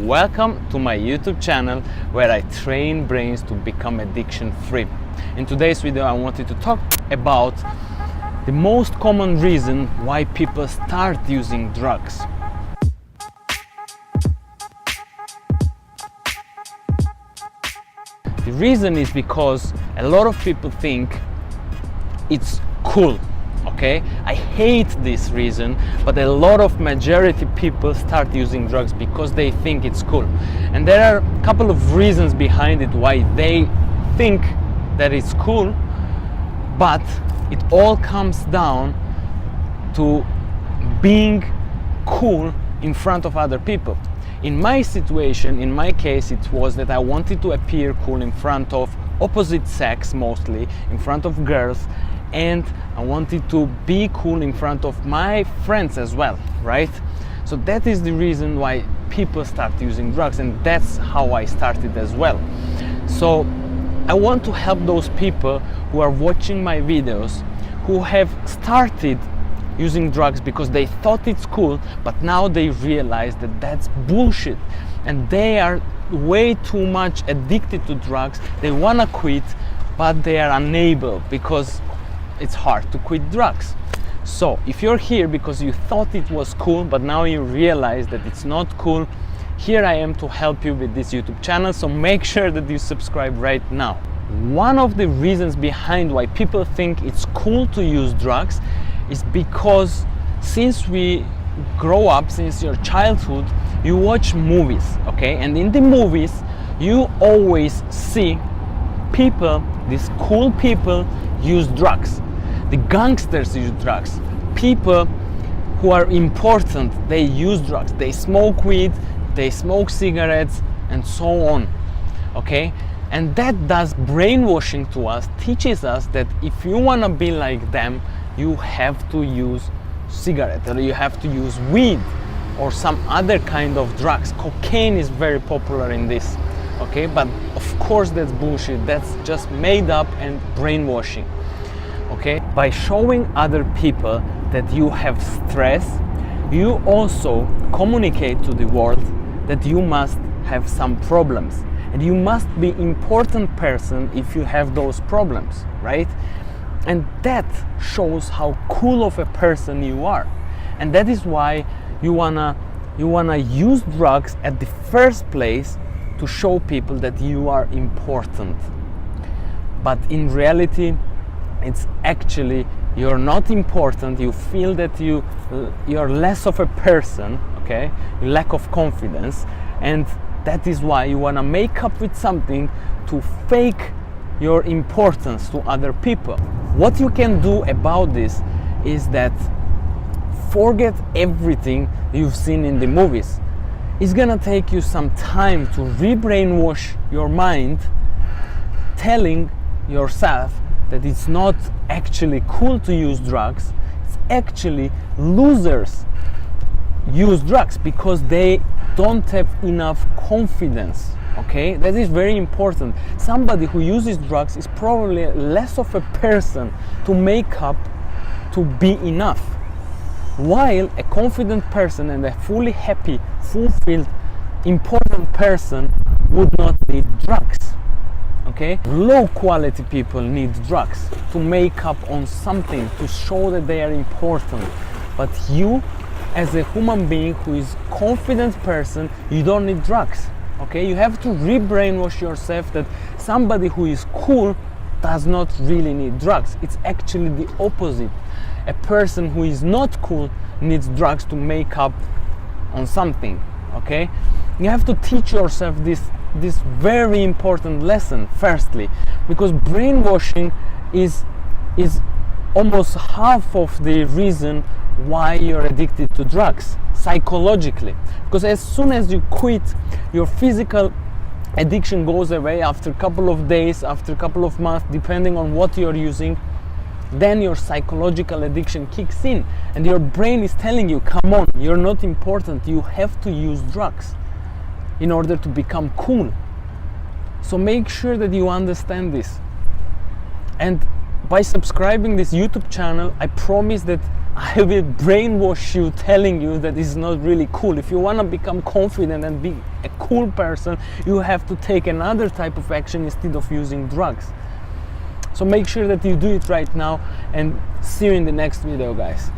Welcome to my YouTube channel where I train brains to become addiction free. In today's video I wanted to talk about the most common reason why people start using drugs. The reason is because a lot of people think it's cool. Okay, I hate this reason, but a lot of majority people start using drugs because they think it's cool. And there are a couple of reasons behind it why they think that it's cool, but it all comes down to being cool in front of other people. In my situation, in my case, it was that I wanted to appear cool in front of opposite sex, mostly in front of girls, and I wanted to be cool in front of my friends as well, right? So that is the reason why people start using drugs, and that's how I started as well. So I want to help those people who are watching my videos who have started using drugs because they thought it's cool, but now they realize that that's bullshit and they are way too much addicted to drugs. They want to quit, but they are unable because it's hard to quit drugs. So if you're here because you thought it was cool, but now you realize that it's not cool, here I am to help you with this YouTube channel, so make sure that you subscribe right now. One of the reasons behind why people think it's cool to use drugs is because since we grow up, since your childhood, you watch movies, okay? And in the movies, you always see people, these cool people, use drugs. The gangsters use drugs. People who are important, they use drugs. They smoke weed, they smoke cigarettes, and so on. Okay? And that does brainwashing to us, teaches us that if you want to be like them, you have to use cigarette, or you have to use weed, or some other kind of drugs. Cocaine is very popular in this. Okay? But of course that's bullshit. That's just made up and brainwashing. Okay, by showing other people that you have stress, you also communicate to the world that you must have some problems, and you must be important person if you have those problems, right? And that shows how cool of a person you are, and that is why you wanna use drugs at the first place to show people that you are important. But in reality, it's actually you're not important. You feel that you're less of a person, okay? You lack of confidence, and that is why you want to make up with something to fake your importance to other people. What you can do about this is that forget everything you've seen in the movies. It's gonna take you some time to re-brainwash your mind, telling yourself that it's not actually cool to use drugs. It's actually losers use drugs because they don't have enough confidence. Okay, that is very important. Somebody who uses drugs is probably less of a person to make up to be enough, while a confident person and a fully happy, fulfilled, important person would not need drugs. Okay? Low quality people need drugs to make up on something, to show that they are important. But you, as a human being who is a confident person, you don't need drugs. Okay? You have to re-brainwash yourself that somebody who is cool does not really need drugs. It's actually the opposite. A person who is not cool needs drugs to make up on something. Okay? You have to teach yourself this very important lesson firstly, because brainwashing is almost half of the reason why you're addicted to drugs psychologically, because as soon as you quit, your physical addiction goes away after a couple of days, after a couple of months, depending on what you're using. Then your psychological addiction kicks in and your brain is telling you, come on, you're not important, you have to use drugs in order to become cool. So make sure that you understand this. And by subscribing this YouTube channel, I promise that I will brainwash you telling you that it's not really cool. If you want to become confident and be a cool person, you have to take another type of action instead of using drugs. So make sure that you do it right now, and see you in the next video, guys.